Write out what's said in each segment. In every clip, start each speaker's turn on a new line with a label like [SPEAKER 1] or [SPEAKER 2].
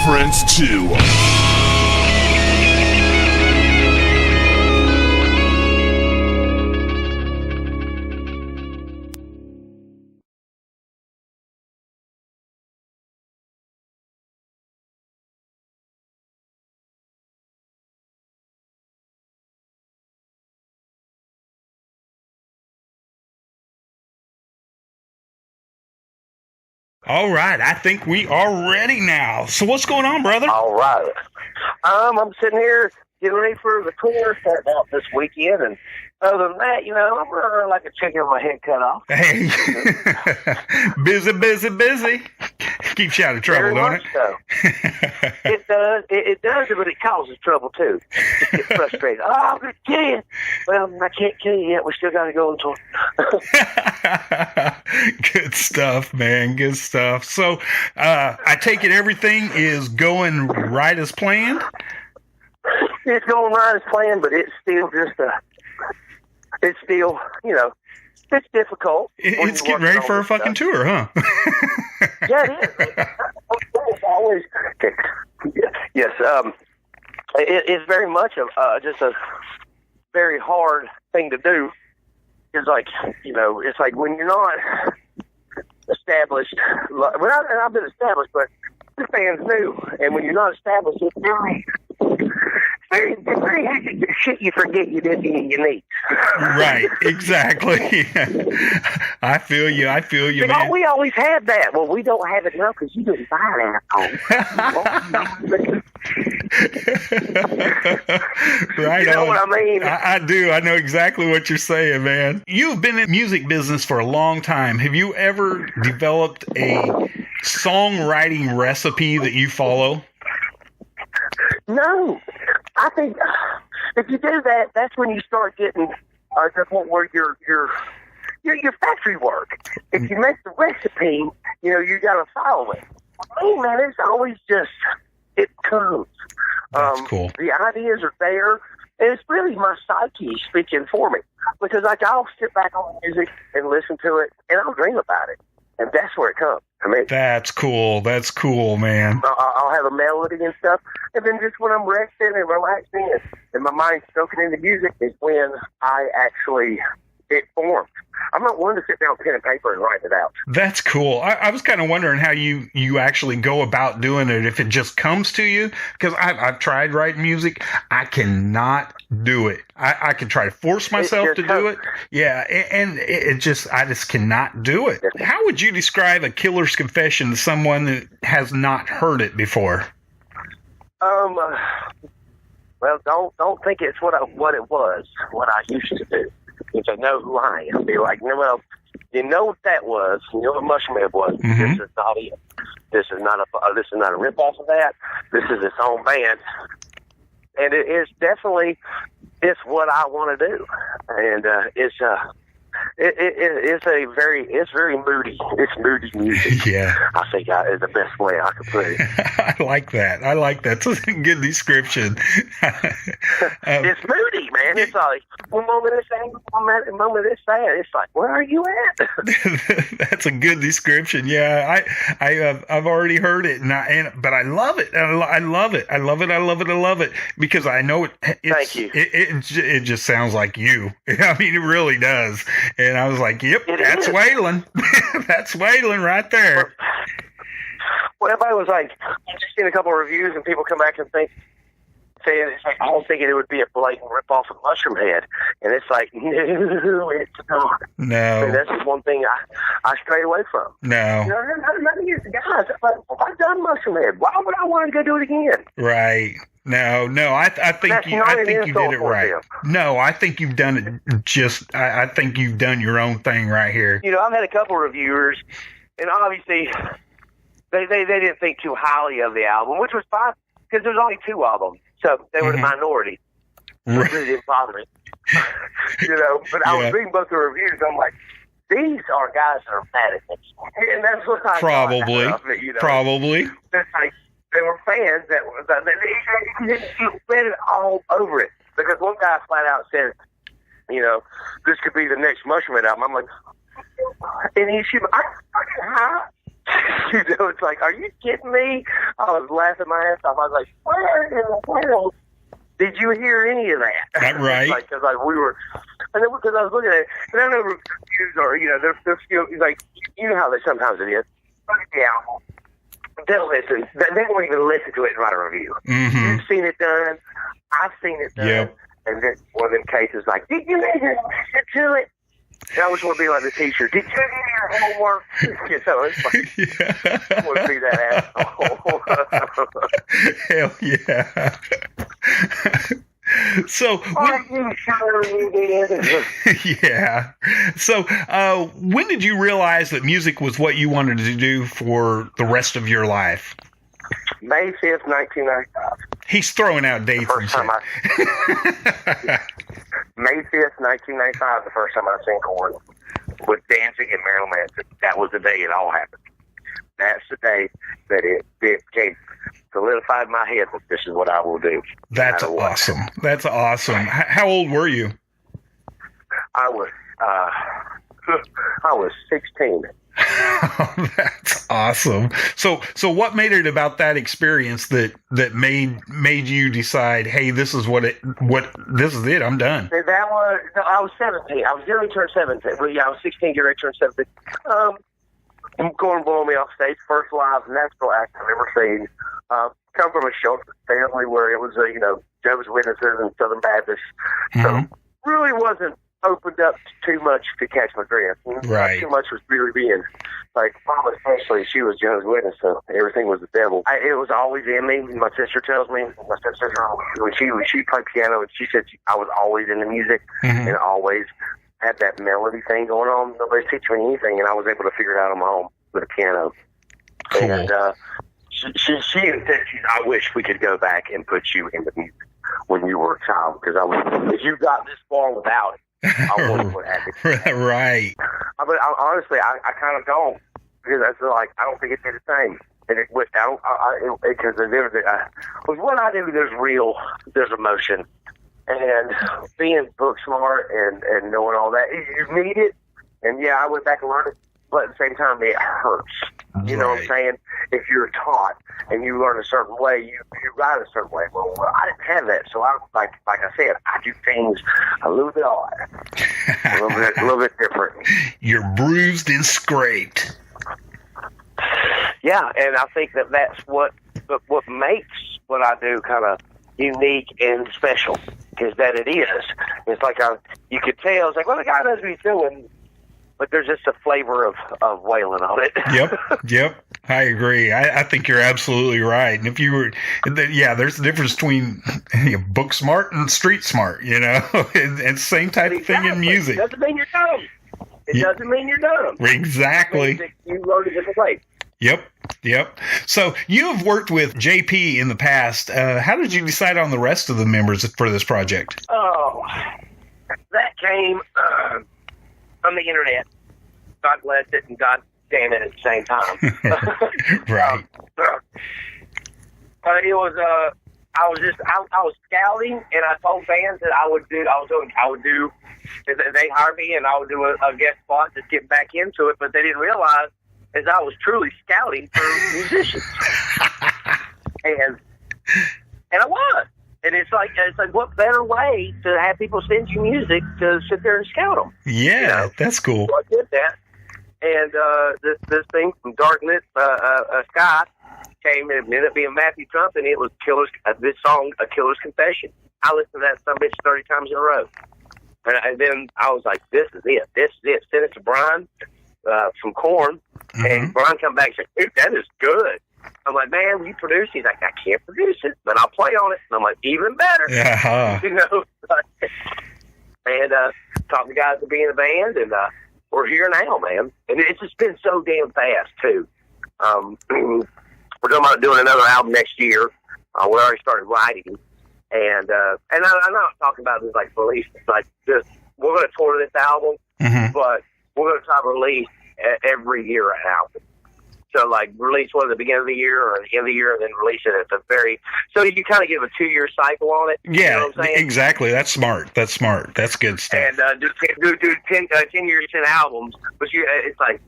[SPEAKER 1] Friends 2.
[SPEAKER 2] All right, I think we are ready now. So what's going on, brother?
[SPEAKER 3] All right. I'm sitting here getting ready for the tour starting out this weekend, and other than that, I'm running like a chicken with my head cut off.
[SPEAKER 2] Hey, busy. Keeps you out of trouble, don't it?
[SPEAKER 3] So. It does. It does, but it causes trouble too. You get frustrated. Oh, I'm gonna kill you. Well, I can't kill you yet. We still got to go on tour.
[SPEAKER 2] Good stuff, man. Good stuff. So, I take it everything is going right as planned?
[SPEAKER 3] It's going right as planned, but it's still it's difficult.
[SPEAKER 2] It's getting ready for a fucking tour, huh?
[SPEAKER 3] Yeah, it is. It's always, yes. It's very much just a very hard thing to do. It's like, it's like when you're not established. Well, I've been established, but the fans new. And when you're not established, it's very hectic shit you forget you did in your knee.
[SPEAKER 2] Right, exactly. I feel you, man.
[SPEAKER 3] We always had that. Well, we don't have it now because you didn't buy it, asshole.
[SPEAKER 2] Right.
[SPEAKER 3] You know what I mean?
[SPEAKER 2] I do. I know exactly what you're saying, man. You've been in music business for a long time. Have you ever developed a songwriting recipe that you follow?
[SPEAKER 3] No. I think if you do that, that's when you start getting to the point where your factory work. If you make the recipe, you got to follow it. Oh man, it's always just it comes.
[SPEAKER 2] That's cool.
[SPEAKER 3] The ideas are there, and it's really my psyche speaking for me. Because I'll sit back on music and listen to it, and I'll dream about it, and that's where it comes.
[SPEAKER 2] That's cool. That's cool, man.
[SPEAKER 3] I'll have a melody and stuff, and then just when I'm resting and relaxing and my mind's soaking into music is when it forms. I'm not one to sit down with pen and paper and write it out.
[SPEAKER 2] That's cool. I was kind of wondering how you actually go about doing it, if it just comes to you, because I've tried writing music. I cannot do it. I can try to force myself to do it. Yeah, and I just cannot do it. How would you describe a killer's confession to someone that has not heard it before?
[SPEAKER 3] Well, don't think it's what it was, what I used to do. If they know who I am, be like, no, well, you know what that was. You know what Mushroom was.
[SPEAKER 2] Mm-hmm.
[SPEAKER 3] This is not it. This is not a ripoff of that. This is its own band, and it's definitely what I want to do, and it's very moody. It's moody music.
[SPEAKER 2] Yeah,
[SPEAKER 3] I think is the best way I could put it.
[SPEAKER 2] I like that. That's a good description.
[SPEAKER 3] It's moody, man. It's like one moment it's angry, one moment it's sad. It's like, where are you at?
[SPEAKER 2] That's a good description. Yeah, I've already heard it, but I love it. I love it because I know it.
[SPEAKER 3] Thank you.
[SPEAKER 2] It just sounds like you. I mean, it really does. And I was like, yep, that's Waylon. That's Waylon right there.
[SPEAKER 3] Well, everybody was like, I've just seen a couple of reviews and people come back and saying, it's like, I was thinking it would be a blatant ripoff of Mushroom Head. And it's like, no, it's not.
[SPEAKER 2] No.
[SPEAKER 3] And that's just one thing I strayed away from.
[SPEAKER 2] No.
[SPEAKER 3] Nothing against the guys. But I've done Mushroom Head. Why would I want to go do it again?
[SPEAKER 2] Right. No, I think you did it right. No, I think you've done it I think you've done your own thing right here.
[SPEAKER 3] I've had a couple of reviewers, and obviously they didn't think too highly of the album, which was fine because there's only two of them, so they were the minority.
[SPEAKER 2] Right.
[SPEAKER 3] It really didn't bother me. But I was reading both the reviews, I'm like, these are guys that are mad at me. And that's what I
[SPEAKER 2] Probably.
[SPEAKER 3] It's like, they were fans that read it all over it. Because one guy flat out said, this could be the next Mushroom Head album. I'm like, and he should, It's like, are you kidding me? I was laughing my ass off. I was like, where in the world did you hear any of that?
[SPEAKER 2] That right.
[SPEAKER 3] Because we were, and then because I was looking at it, and I know reviews are, they're still, like, you know how they sometimes it is. Look at the album. They'll listen. They won't even listen to it and write a review.
[SPEAKER 2] Mm-hmm.
[SPEAKER 3] You've seen it done. I've seen it done.
[SPEAKER 2] Yep.
[SPEAKER 3] And then one of them cases like, did you even listen to it? And I always want to be like the teacher. Did you do your homework? It's like,
[SPEAKER 2] Yeah.
[SPEAKER 3] I want to be that asshole.
[SPEAKER 2] Hell yeah. So,
[SPEAKER 3] Are you sure you did?
[SPEAKER 2] yeah. So, when did you realize that music was what you wanted to do for the rest of your life?
[SPEAKER 3] May 5th, 1995.
[SPEAKER 2] He's throwing out dates.
[SPEAKER 3] First time May 5th, 1995, the first time I seen Korn with Danzig and Marilyn Manson. That was the day it all happened. That's the day that it became solidified in my head that this is what I will do.
[SPEAKER 2] That's awesome. That's awesome. How old were you?
[SPEAKER 3] I was 16.
[SPEAKER 2] That's awesome. So what made it about that experience that made you decide, hey, this is this is it, I'm done?
[SPEAKER 3] I was 17. I was getting to turn 17. Well, yeah, I was 16, getting ready to turn 17. Korn blowing me off stage, first live natural act I've ever seen. Come from a sheltered family where it was, Jehovah's Witnesses and Southern Baptists.
[SPEAKER 2] Mm-hmm.
[SPEAKER 3] So really wasn't opened up too much to catch my drift.
[SPEAKER 2] Right.
[SPEAKER 3] Not too much was really being, like, Mama especially, she was Jehovah's Witness, so everything was the devil. It was always in me. My sister tells me, my stepsister, when she played piano, and she said I was always into music,
[SPEAKER 2] mm-hmm.
[SPEAKER 3] and always had that melody thing going on. Nobody's teaching me anything, and I was able to figure it out on my own with a piano.
[SPEAKER 2] Cool.
[SPEAKER 3] And she even said, I wish we could go back and put you into music when you were a child, because if you got this far without it, I wonder what happened.
[SPEAKER 2] Right.
[SPEAKER 3] But honestly, I kind of don't, because I feel like I don't think it did the same. And because with what I do, there's emotion, and being book smart and knowing all that, you need it. And yeah, I went back and learned it, but at the same time, it hurts. You know what I'm saying? If you're taught and you learn a certain way, you write a certain way. Well, I didn't have that, so I like I said, I do things a little bit odd, a little bit different.
[SPEAKER 2] You're bruised and scraped.
[SPEAKER 3] Yeah, and I think that's what makes what I do kind of unique and special, is that it is. It's like you could tell. It's like, well, the guy knows what he's doing. But there's just a flavor of Waylon on it.
[SPEAKER 2] Yep. I agree. I think you're absolutely right. And if you were, there's a difference between book smart and street smart, and same type of thing in music.
[SPEAKER 3] It doesn't mean you're dumb. It doesn't mean you're dumb.
[SPEAKER 2] Exactly.
[SPEAKER 3] It means that you learned a different way.
[SPEAKER 2] Yep. So you have worked with JP in the past. How did you decide on the rest of the members for this project?
[SPEAKER 3] Oh, that came from the internet. God bless it and God damn it at the same time.
[SPEAKER 2] Right.
[SPEAKER 3] It was I was scouting, and I told bands that I would do. They hired me, and I would do a guest spot to get back into it. But they didn't realize is I was truly scouting for musicians, and I was. And it's like what better way to have people send you music to sit there and scout them?
[SPEAKER 2] Yeah, that's cool.
[SPEAKER 3] So I did that, and this thing from Darkness, Sky, came and ended up being Matthew Trump, and it was this song, A Killer's Confession. I listened to that some bitch 30 times in a row, and then I was like, this is it. Sent it to Brian from Korn,
[SPEAKER 2] mm-hmm.
[SPEAKER 3] and Brian come back and said, dude, that is good. I'm like, man, you produce? He's like, I can't produce it, but I'll play on it. And I'm like, even better.
[SPEAKER 2] Uh-huh.
[SPEAKER 3] And talked to guys to be in the band, and we're here now, man. And it's just been so damn fast, too. We're talking about doing another album next year. We already started writing. And I'm not talking about this like release. It's like just, we're going to tour this album,
[SPEAKER 2] mm-hmm.
[SPEAKER 3] but we're going to try to release every year an album. So, like, release one at the beginning of the year or at the end of the year, and then release it at the very... So you kind of give a 2-year cycle on it.
[SPEAKER 2] Yeah,
[SPEAKER 3] you know what I'm saying?
[SPEAKER 2] Exactly. That's smart. That's good stuff.
[SPEAKER 3] And do 10 years, 10 albums. But it's like,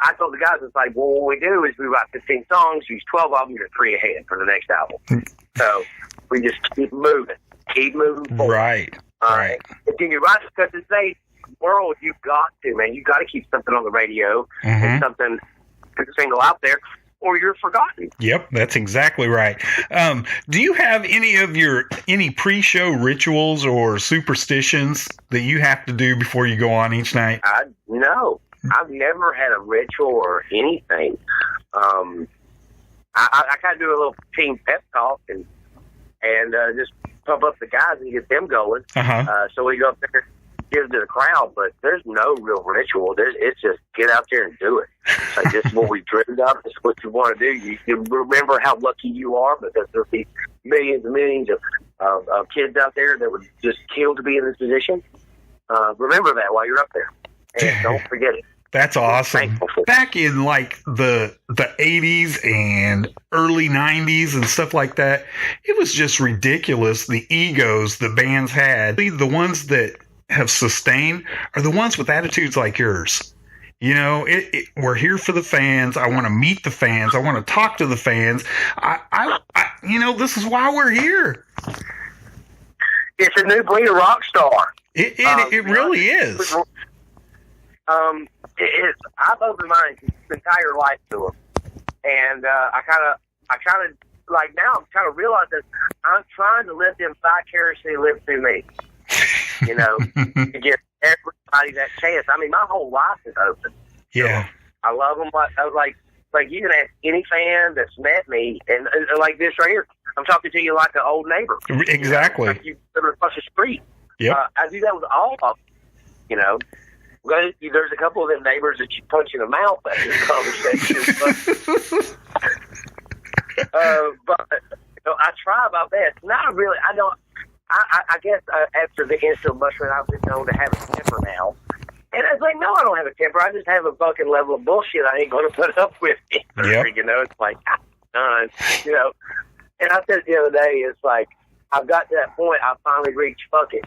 [SPEAKER 3] I told the guys, it's like, well, what we do is we write 15 songs, use 12 of them, you're 3 ahead for the next album. So we just keep moving forward.
[SPEAKER 2] Right. Right.
[SPEAKER 3] Continue writing, because in today's world, you've got to, man. You've got to keep something on the radio and something, single out there, or you're forgotten.
[SPEAKER 2] Yep, that's exactly right. Do you have any pre-show rituals or superstitions that you have to do before you go on each night?
[SPEAKER 3] No. I've never had a ritual or anything. I kind of do a little team pep talk and just pump up the guys and get them going. So we go up there, give to the crowd, but there's no real ritual. It's just get out there and do it. Like, this is what we dreamed of. This is what you want to do. You remember how lucky you are, because there'll be millions and millions of kids out there that would just kill to be in this position. Remember that while you're up there, and don't forget it.
[SPEAKER 2] That's awesome. Back in like the 80s and early 90s and stuff like that, it was just ridiculous, the egos the bands had. The ones that have sustained are the ones with attitudes like yours. You know, we're here for the fans. I want to meet the fans. I want to talk to the fans. I this is why we're here.
[SPEAKER 3] It's a new breed of rock star.
[SPEAKER 2] It really is.
[SPEAKER 3] I've opened my entire life to them, and I kind of like, now I'm kind of realizing that I'm trying to let them vicariously live through me. You know, to give everybody that chance. I mean, my whole life is open.
[SPEAKER 2] Yeah,
[SPEAKER 3] so I love them. Like you can ask any fan that's met me, and like this right here, I'm talking to you like an old neighbor.
[SPEAKER 2] Exactly.
[SPEAKER 3] Like you live across the street.
[SPEAKER 2] Yeah,
[SPEAKER 3] I do that with all of them. You know. There's a couple of them neighbors that you punch in the mouth after the conversation. But I try my best. Not really. I don't. I guess after the instant mushroom, I've been known to have a temper now. And I was like, no, I don't have a temper. I just have a fucking level of bullshit I ain't going to put up with.
[SPEAKER 2] Yep.
[SPEAKER 3] You know, it's like, done. You know. And I said the other day, it's like, I've got to that point. I finally reached fuck it.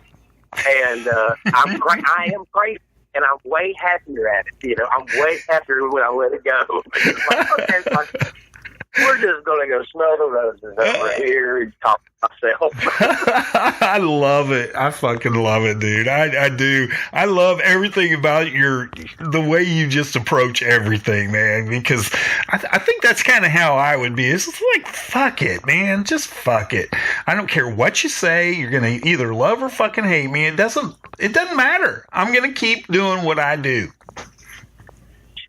[SPEAKER 3] And I am crazy. And I'm way happier at it. You know, I'm way happier when I let it go. It's like, okay, it's like, we're just going to go smell the roses over here and talk to myself.
[SPEAKER 2] I love it. I fucking love it, dude. I do. I love everything about the way you just approach everything, man, because I think that's kind of how I would be. It's just like, fuck it, man. Just fuck it. I don't care what you say. You're going to either love or fucking hate me. It doesn't matter. I'm going to keep doing what I do.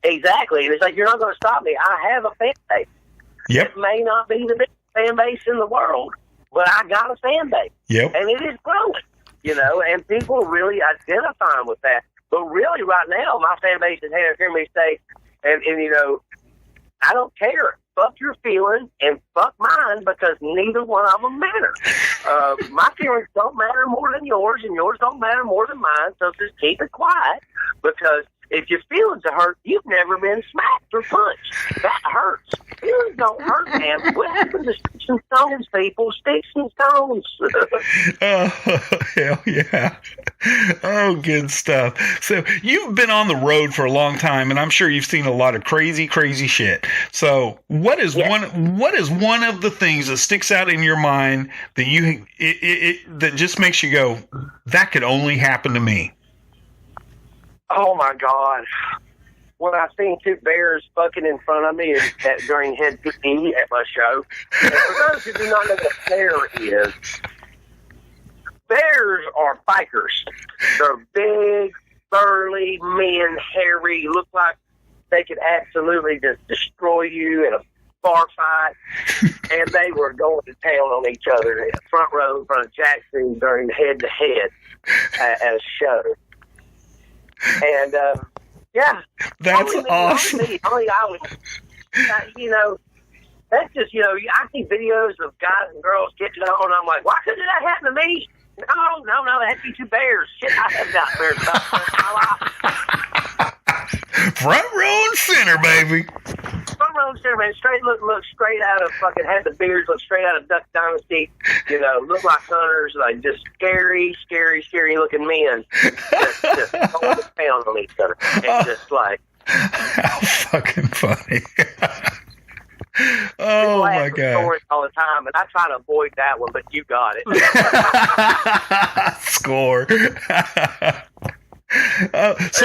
[SPEAKER 3] Exactly. And it's like, you're not going to stop me. I have a fan base.
[SPEAKER 2] Yep.
[SPEAKER 3] It may not be the biggest fan base in the world, but I got a fan base.
[SPEAKER 2] Yep.
[SPEAKER 3] And it is growing, you know, and people really identifying with that. But really, right now, my fan base is hearing me say, and you know, I don't care. Fuck your feelings and fuck mine, because neither one of them matter. My feelings don't matter more than yours, and yours don't matter more than mine, so just keep it quiet, because if your feelings are hurt, you've never been smacked or punched. That hurts. Feelings don't hurt, man. What happened to sticks and stones, people? Sticks and stones.
[SPEAKER 2] Oh, hell yeah. Oh, good stuff. So you've been on the road for a long time, and I'm sure you've seen a lot of crazy, crazy shit. So what is one of the things that sticks out in your mind that that just makes you go, that could only happen to me?
[SPEAKER 3] Oh, my God. When I seen 2 bears fucking in front of me during Head to E at my show. And for those who do not know what a bear is, bears are bikers. They're big, burly men, hairy, look like they could absolutely just destroy you in a bar fight. And they were going to town on each other in the front row in front of Jackson during Head-to-Head at a show. And, yeah.
[SPEAKER 2] That's awesome.
[SPEAKER 3] Only I would, you know, that's just, you know, I see videos of guys and girls getting on, and I'm like, why couldn't that happen to me? No, that had to be 2 bears. Shit, I have got bears in my life.
[SPEAKER 2] Front row and center, baby.
[SPEAKER 3] Front row and center, man. Look straight out of fucking, had the beards look straight out of Duck Dynasty. You know, look like hunters, like just scary looking men. Just going to pound on each other. And just like,
[SPEAKER 2] How fucking funny. Oh my god!
[SPEAKER 3] Stories all the time, and I try to avoid that one, but you got it.
[SPEAKER 2] Score.
[SPEAKER 3] It's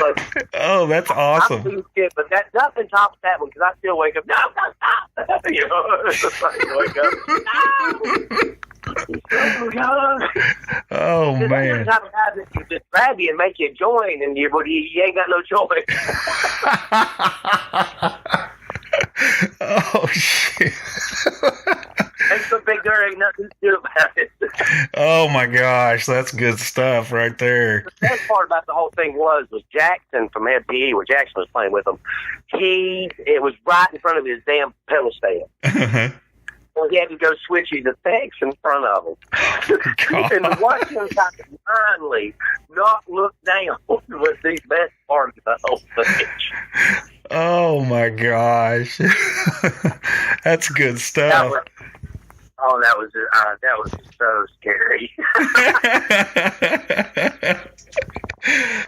[SPEAKER 3] like,
[SPEAKER 2] that's awesome.
[SPEAKER 3] I'm too scared, but that nothing tops that one because I still wake up. No, stop! You know, it's just like you wake up. No!
[SPEAKER 2] Oh man!
[SPEAKER 3] Every time it happens, you just grab you and make you join, and you ain't got no joy.
[SPEAKER 2] Oh shit!
[SPEAKER 3] Ain't so big there ain't nothing to do about it.
[SPEAKER 2] Oh my gosh, that's good stuff right there.
[SPEAKER 3] The best part about the whole thing was Jackson from MPE, where Jackson was playing with him. It was right in front of his damn pedal stand. Well, he had to go switch his effects in front of him. And to watch him kind of blindly not look down was the best part of the whole thing.
[SPEAKER 2] Oh my gosh, that's good stuff.
[SPEAKER 3] That was so scary.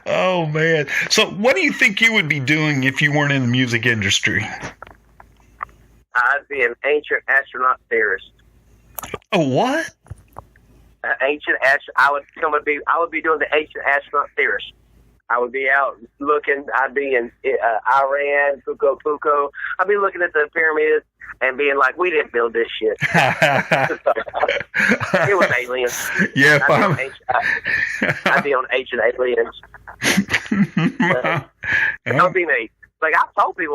[SPEAKER 2] Oh man! So, what do you think you would be doing if you weren't in the music industry?
[SPEAKER 3] I'd be an ancient astronaut theorist.
[SPEAKER 2] A what?
[SPEAKER 3] I would be doing the ancient astronaut theorist. I would be out looking. I'd be in Iran, Puko. I'd be looking at the pyramids and being like, "We didn't build this shit." It was aliens.
[SPEAKER 2] Yeah,
[SPEAKER 3] I'd be on ancient aliens. That would be me. Like I told my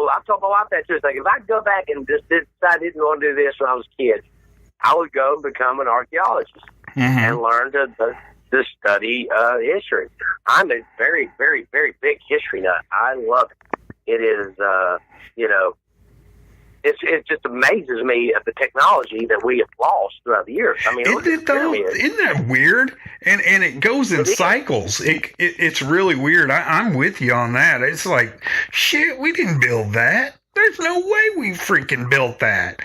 [SPEAKER 3] wife that too. It's like if I go back and just decide I didn't want to do this when I was a kid, I would go and become an archaeologist and learn to study history. I'm a very, very, very big history nut. I love it. It is, it just amazes me at the technology that we have lost throughout the years. I mean,
[SPEAKER 2] isn't that weird? And it goes in cycles. It's really weird. I'm with you on that. It's like, shit, we didn't build that. There's no way we freaking built that.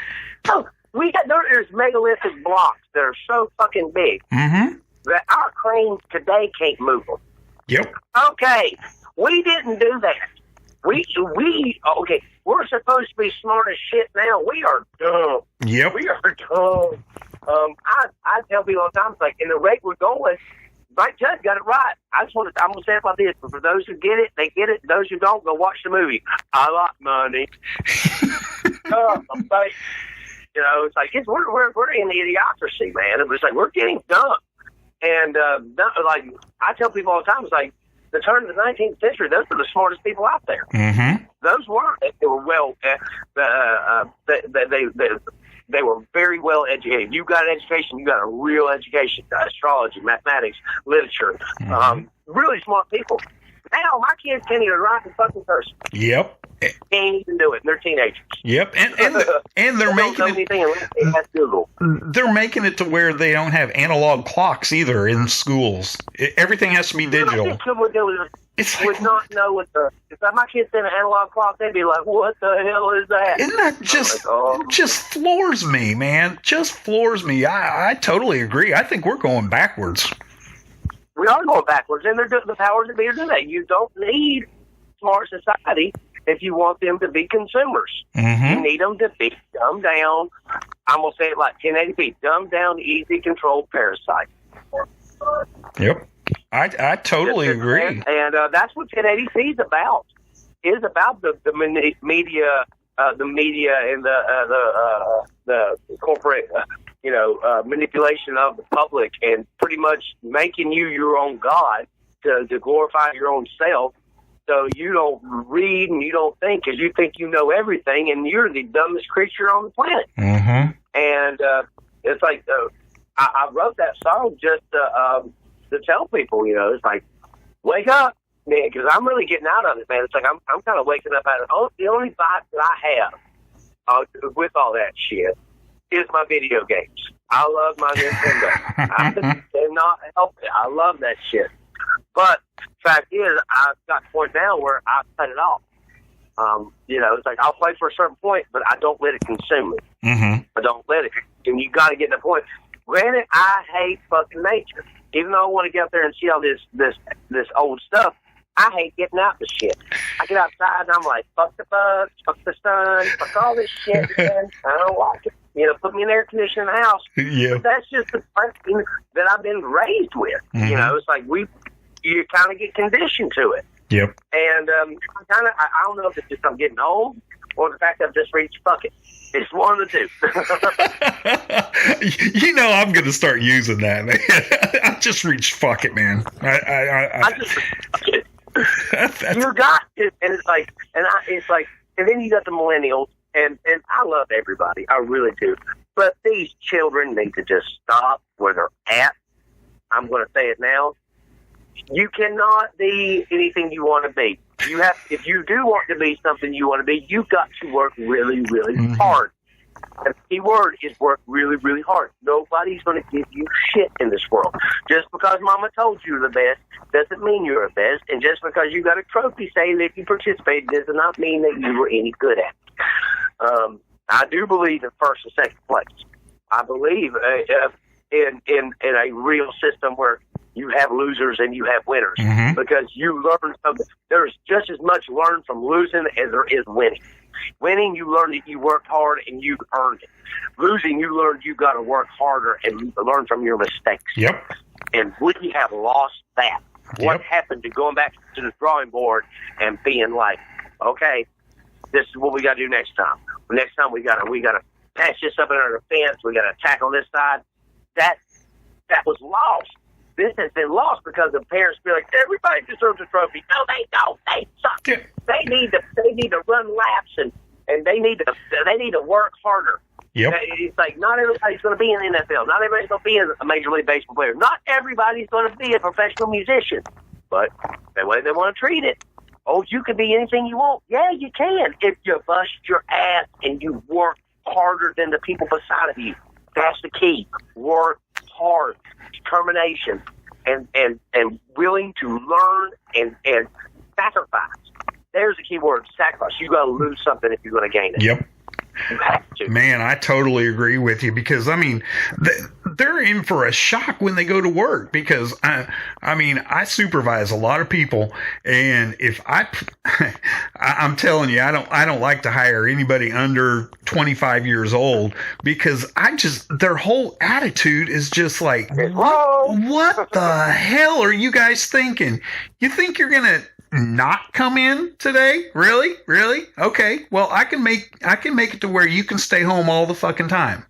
[SPEAKER 3] Oh, there's megalithic blocks that are so fucking big that our cranes today can't move them.
[SPEAKER 2] Yep.
[SPEAKER 3] Okay, we didn't do that. We're supposed to be smart as shit now. We are dumb.
[SPEAKER 2] Yep.
[SPEAKER 3] We are dumb. I tell people all the time, it's like, in the rate we're going, Mike Judd got it right. I'm going to say it like this, but for those who get it, they get it. Those who don't, go watch the movie. I like money. It's like, we're in the idiocracy, man. It was like, we're getting dumb. And, I tell people all the time, it's like, the turn of the 19th century, those were the smartest people out there. Those weren't. They were they were very well educated. You got an education, you got a real education, astrology, mathematics, literature, really smart people. Now, my kids can't even write the fucking person.
[SPEAKER 2] Yep.
[SPEAKER 3] Can't even do it. And they're teenagers.
[SPEAKER 2] Yep. And they're making it.
[SPEAKER 3] Unless Google.
[SPEAKER 2] They're making it to where they don't have analog clocks either in schools. Everything has to be digital.
[SPEAKER 3] It's like, would not know what if my kids had an analog clock, they'd be like, "What the hell is that?"
[SPEAKER 2] Isn't that just floors me, man? Just floors me. I totally agree. I think we're going backwards.
[SPEAKER 3] We are going backwards, and the powers that be are doing that. You don't need smart society if you want them to be consumers. You need them to be dumbed down. I'm going to say it like 1080p, dumbed down, easy controlled parasite.
[SPEAKER 2] Yep. I totally agree.
[SPEAKER 3] And that's what 1080p is about. It's about the media and the corporate manipulation of the public and pretty much making you your own god to glorify your own self. So you don't read and you don't think because you think you know everything and you're the dumbest creature on the planet. And it's like I wrote that song just to tell people, it's like, wake up, man, because I'm really getting out of it, man. It's like I'm kind of waking up out of it. The only vibe that I have with all that shit is my video games. I love my Nintendo. I cannot help it. I love that shit. But fact is, I've got to the point now where I cut it off. It's like I'll play for a certain point, but I don't let it consume me. I don't let it. And you got to get to the point. Granted, I hate fucking nature. Even though I want to get up there and see all this old stuff, I hate getting out the shit. I get outside and I'm like, fuck the bugs, fuck the sun, fuck all this shit, man. I don't like it. You know, put me in air conditioning in the house.
[SPEAKER 2] Yeah.
[SPEAKER 3] But that's just the thing that I've been raised with. Mm-hmm. You know, it's like you kind of get conditioned to it.
[SPEAKER 2] Yep.
[SPEAKER 3] And I don't know if it's just I'm getting old or the fact that I've just reached fuck it. It's one of the
[SPEAKER 2] two. You know, I'm going to start using that, man. I just reached fuck it, man. I
[SPEAKER 3] just fuck it. You got it, and it's like, and then you got the millennials, and I love everybody, I really do. But these children need to just stop where they're at. I'm going to say it now. You cannot be anything you want to be. You have, if you do want to be something you want to be, you've got to work really, really hard. And the key word is work really, really hard. Nobody's going to give you shit in this world. Just because mama told you the best doesn't mean you're the best. And just because you got a trophy saying that you participated does not mean that you were any good at it. I do believe in first and second place. I believe in a real system where you have losers and you have winners, because you learn something. There's just as much learned from losing as there is winning. Winning, you learn that you worked hard and you earned it. Losing, you learned you got to work harder and learn from your mistakes.
[SPEAKER 2] Yep.
[SPEAKER 3] And we have lost that. What happened to going back to the drawing board and being like, okay, this is what we got to do next time. Next time we got to patch this up under the fence. We got to tackle this side. That was lost. This has been lost because the parents feel like everybody deserves a trophy. No, they don't. They suck. Yeah. They need to run laps and they need to work harder.
[SPEAKER 2] Yep.
[SPEAKER 3] It's like not everybody's going to be in the NFL. Not everybody's going to be a Major League Baseball player. Not everybody's going to be a professional musician. But the way they want to treat it, you can be anything you want. Yeah, you can if you bust your ass and you work harder than the people beside of you. That's the key. Work hard, determination, and willing to learn and sacrifice. There's the key word, sacrifice. You got to lose something if you're going to gain it.
[SPEAKER 2] Yep.
[SPEAKER 3] You have to.
[SPEAKER 2] Man, I totally agree with you because, I mean, they're in for a shock when they go to work because, I supervise a lot of people, and if I'm telling you, I don't like to hire anybody under 25 years old because their whole attitude is just like, what the hell are you guys thinking? You think you're going to not come in today? Really? Okay. Well, I can make it to where you can stay home all the fucking time.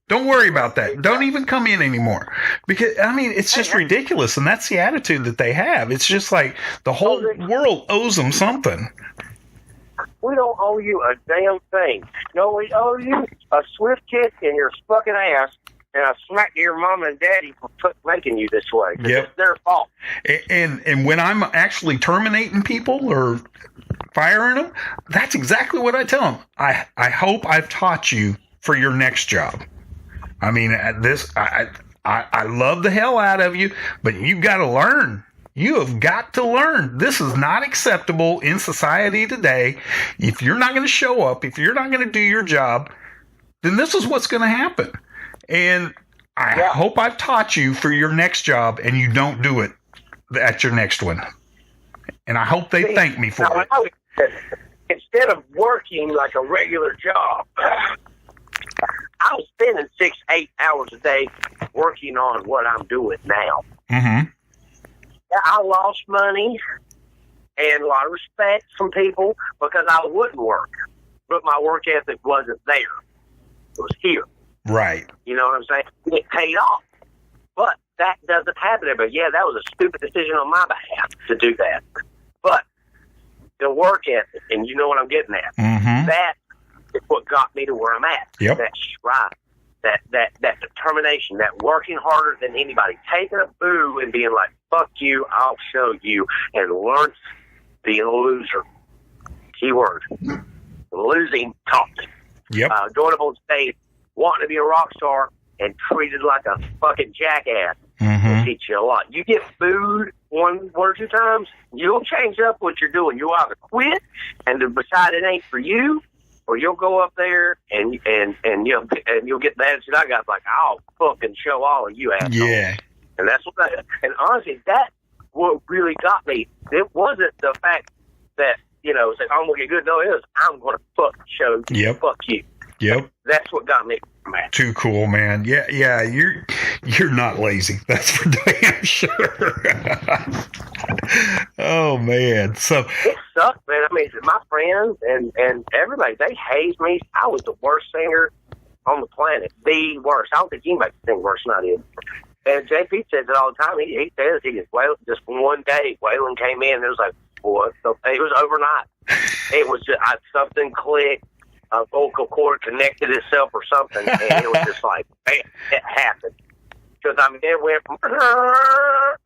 [SPEAKER 2] Don't worry about that. Don't even come in anymore. Because, it's just ridiculous. And that's the attitude that they have. It's just like the whole world owes them something.
[SPEAKER 3] We don't owe you a damn thing. No, we owe you a swift kick in your fucking ass and a smack to your mom and daddy for making you this way. It's their fault.
[SPEAKER 2] And when I'm actually terminating people or firing them, that's exactly what I tell them. I hope I've taught you for your next job. I love the hell out of you, but you've got to learn. You have got to learn. This is not acceptable in society today. If you're not going to show up, if you're not going to do your job, then this is what's going to happen. And I hope I've taught you for your next job and you don't do it at your next one. And I hope they thank me for it.
[SPEAKER 3] Instead of working like a regular job, I was spending 6-8 hours a day working on what I'm doing now.
[SPEAKER 2] Mm-hmm.
[SPEAKER 3] I lost money and a lot of respect from people because I wouldn't work. But my work ethic wasn't there. It was here.
[SPEAKER 2] Right.
[SPEAKER 3] You know what I'm saying? It paid off. But that doesn't happen every day. Yeah, that was a stupid decision on my behalf to do that. But the work ethic, and you know what I'm getting at, that is what got me to where I'm at.
[SPEAKER 2] Yep.
[SPEAKER 3] That strive, that determination, that working harder than anybody, taking a boo and being like, fuck you, I'll show you, and learn being a loser. Keyword. Losing talking.
[SPEAKER 2] Yep.
[SPEAKER 3] Going up on stage, wanting to be a rock star and treated like a fucking jackass will teach you a lot. You get booed one or two times, you'll change up what you're doing. You'll either quit and decide it ain't for you, or you'll go up there and you'll get the attitude I got, like, I'll fucking show all of you assholes.
[SPEAKER 2] Yeah.
[SPEAKER 3] And that's what and honestly, that what really got me. It wasn't the fact that, you know, it's like, I'm going to get good. No, it was, I'm going to fuck show you.
[SPEAKER 2] Yep.
[SPEAKER 3] Fuck you.
[SPEAKER 2] Yep.
[SPEAKER 3] That's what got me, man.
[SPEAKER 2] Too cool, man. Yeah, you're not lazy. That's for damn sure. Oh, man. So
[SPEAKER 3] it sucked, man. I mean, my friends and everybody, they hazed me. I was the worst singer on the planet. The worst. I don't think anybody can sing worse than I did. And JP says it all the time. He says, just one day, Waylon came in and it was like, what? It was overnight. It was just, something clicked. A vocal cord connected itself or something, and it was just like, man, it happened. Because, I mean, it went from,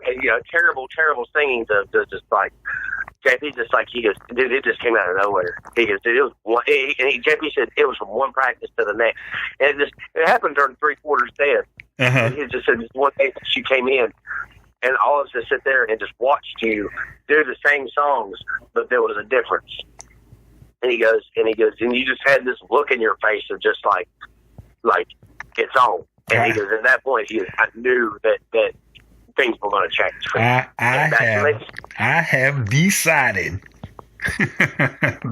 [SPEAKER 3] and, you know, terrible singing to just like, JP just like, he goes, dude, it just came out of nowhere. He goes, dude, it was one, JP said it was from one practice to the next. And it happened during 3/4 dead.
[SPEAKER 2] Uh-huh.
[SPEAKER 3] He just said, one day she came in, and all of us just sit there and just watched you do the same songs, but there was a difference. And he goes, and you just had this look in your face of just like it's on. And he goes, at that point, I knew that things were going to change.
[SPEAKER 2] I have decided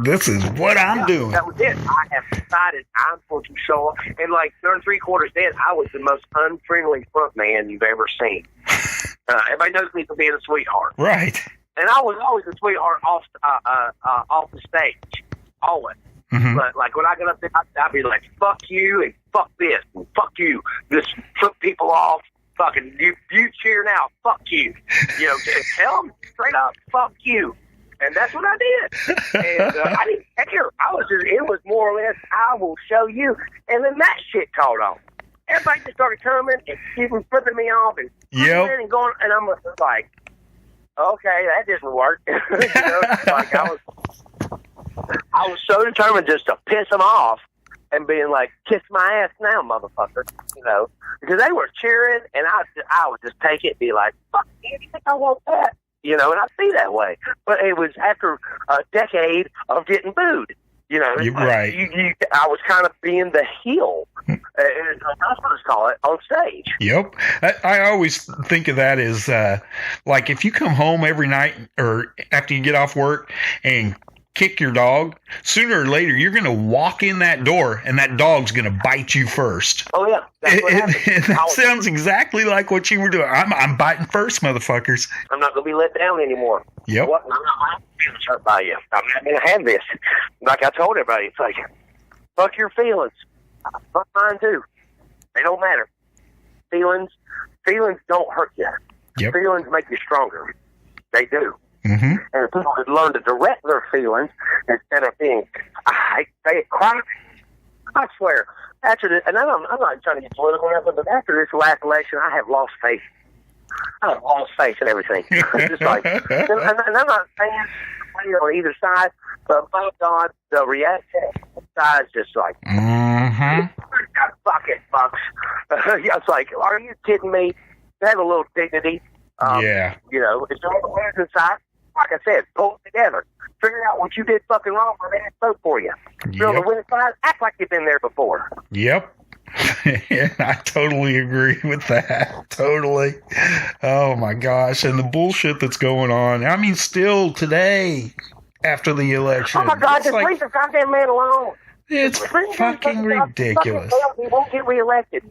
[SPEAKER 2] this is what I'm doing.
[SPEAKER 3] That was it. I have decided I'm going to show up. And like during 3/4 dead, I was the most unfriendly front man you've ever seen. Everybody knows me for being a sweetheart,
[SPEAKER 2] right?
[SPEAKER 3] And I was always a sweetheart off the stage. Always.
[SPEAKER 2] Mm-hmm.
[SPEAKER 3] But like when I got up there, I'd be like, fuck you and fuck this and fuck you. Just flip people off. Fucking you cheer now. Fuck you. You know, tell them straight up, fuck you. And that's what I did. And I didn't care. It was more or less, I will show you. And then that shit caught on. Everybody just started coming and even flipping me off and and going, and I'm just like, okay, that doesn't work. You know, like I was so determined just to piss them off and being like, kiss my ass now, motherfucker. You know, because they were cheering, and I would just take it and be like, fuck you think I want that? You know, and I'd be that way. But it was after a decade of getting booed. You know,
[SPEAKER 2] right.
[SPEAKER 3] I was kind of being the heel, as let's call it, on stage.
[SPEAKER 2] Yep. I always think of that as like if you come home every night or after you get off work and kick your dog, sooner or later you're going to walk in that door and that dog's going to bite you first.
[SPEAKER 3] Oh yeah, that's what happened.
[SPEAKER 2] That sounds exactly like what you were doing. I'm biting first, motherfuckers.
[SPEAKER 3] I'm not going to be let down anymore.
[SPEAKER 2] Yep.
[SPEAKER 3] What? I'm not feeling hurt by you. I'm not going to have this. Like I told everybody, it's like, fuck your feelings. Fuck mine too. They don't matter. Feelings don't hurt you.
[SPEAKER 2] Yep.
[SPEAKER 3] Feelings make you stronger. They do.
[SPEAKER 2] Mm-hmm.
[SPEAKER 3] And if people could learn to direct their feelings instead of being, they cry. I swear, after this, and I'm not trying to get political or nothing, but after this last election, I have lost faith. I have lost faith in everything. Just like, and I'm not saying on either side, but by God, the reaction side is just like, fuck it, fucks. It's like, are you kidding me? Have a little dignity.
[SPEAKER 2] Yeah.
[SPEAKER 3] You know, it's on the losing side. Like I said, pull it together. Figure out what you did fucking wrong, and then vote for you. If you're on the winning side, act like you've been there before.
[SPEAKER 2] Yep. Yeah, I totally agree with that. Totally. Oh my gosh. And the bullshit that's going on. I mean, still today, after the election.
[SPEAKER 3] Oh my God, just leave the goddamn man alone.
[SPEAKER 2] It's fucking ridiculous.
[SPEAKER 3] He won't get reelected.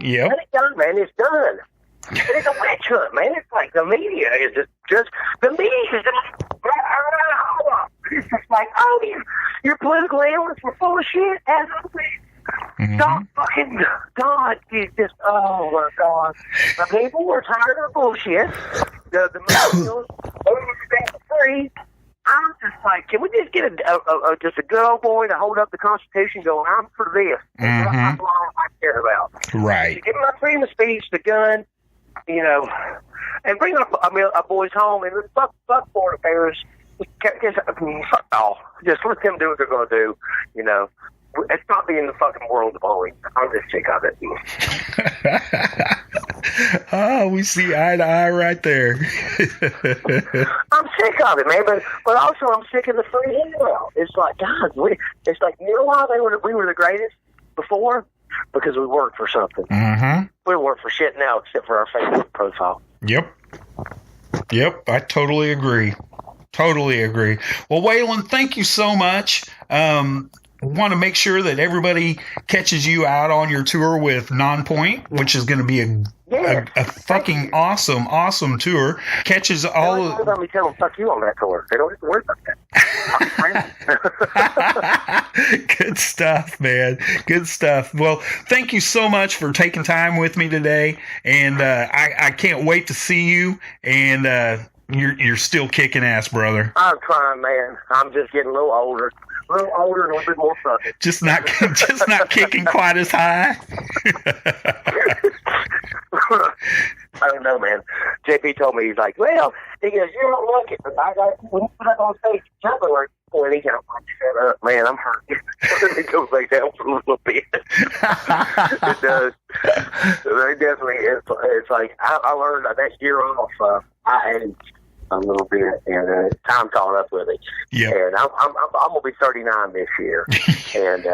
[SPEAKER 2] Yep.
[SPEAKER 3] Let it done, man. It's done. It's a witch hunt, man. It's like the media is just the media is it's just like, oh, your political analysts were full of shit as always.
[SPEAKER 2] Mm-hmm.
[SPEAKER 3] Don't fucking God, you just oh my God. The people were tired of bullshit. The millennials, they were free. I'm just like, can we just get just a good old boy to hold up the Constitution going, I'm for this.
[SPEAKER 2] Mm-hmm.
[SPEAKER 3] That's all I care about.
[SPEAKER 2] Right.
[SPEAKER 3] Give my freedom of speech, the gun, you know, and bring up a boys home and fuck foreign affairs. Fuck all. Just let them do what they're going to do, you know. It's not being the fucking world of bullying. I'm just sick of it.
[SPEAKER 2] Oh, we see eye to eye right there.
[SPEAKER 3] I'm sick of it, man. But also I'm sick of the free email. It's like, God, it's like, you know why we were the greatest before? Because we worked for something.
[SPEAKER 2] Mm-hmm.
[SPEAKER 3] We don't work for shit now except for our Facebook profile.
[SPEAKER 2] Yep. Yep, I totally agree. Totally agree. Well, Waylon, thank you so much. Want to make sure that everybody catches you out on your tour with Nonpoint, which is going to be a fucking awesome tour. Catches all of...
[SPEAKER 3] Let me tell them, fuck you on that tour. They don't have to worry about that.
[SPEAKER 2] Good stuff, man. Good stuff. Well, thank you so much for taking time with me today, and I can't wait to see you, and you're still kicking ass, brother.
[SPEAKER 3] I'm trying, man. I'm just getting a little older. A little older and a little bit more fucking.
[SPEAKER 2] Just not kicking quite as high.
[SPEAKER 3] I don't know, man. JP told me, he's like, well, he goes, you don't like it, but I got when you put up on stage jumping like 20, I'm like, shut up, man, I'm hurt. He goes back down for a little bit. It does. They definitely. It's like I learned that year off. I aged a little bit, and time caught up with it.
[SPEAKER 2] Yeah.
[SPEAKER 3] And I'm gonna be 39 this year, and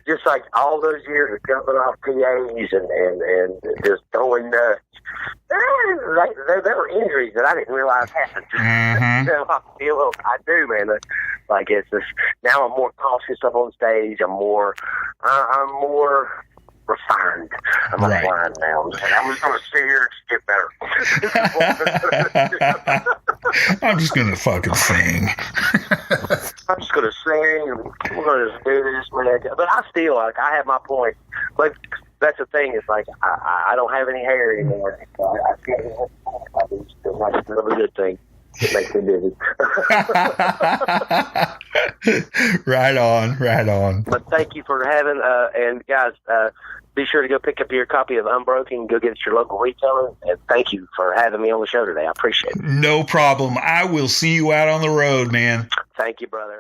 [SPEAKER 3] just like all those years of jumping off PAs and just going nuts, there were injuries that I didn't realize happened.
[SPEAKER 2] Mm-hmm.
[SPEAKER 3] I do, man. Like it's just now I'm more cautious up on stage. I'm more refined. I'm not blind now. I'm just going to sit here and get better.
[SPEAKER 2] I'm just going to fucking sing.
[SPEAKER 3] I'm just going to sing, and we're going to just do this, man. But I still, like, I have my point. Like, that's the thing. It's like, I don't have any hair anymore. I feel like it's another good thing. It makes me busy.
[SPEAKER 2] Right on.
[SPEAKER 3] But thank you for having, and guys, be sure to go pick up your copy of Unbroken and go get it at your local retailer. And thank you for having me on the show today. I appreciate it.
[SPEAKER 2] No problem. I will see you out on the road, man.
[SPEAKER 3] Thank you, brother.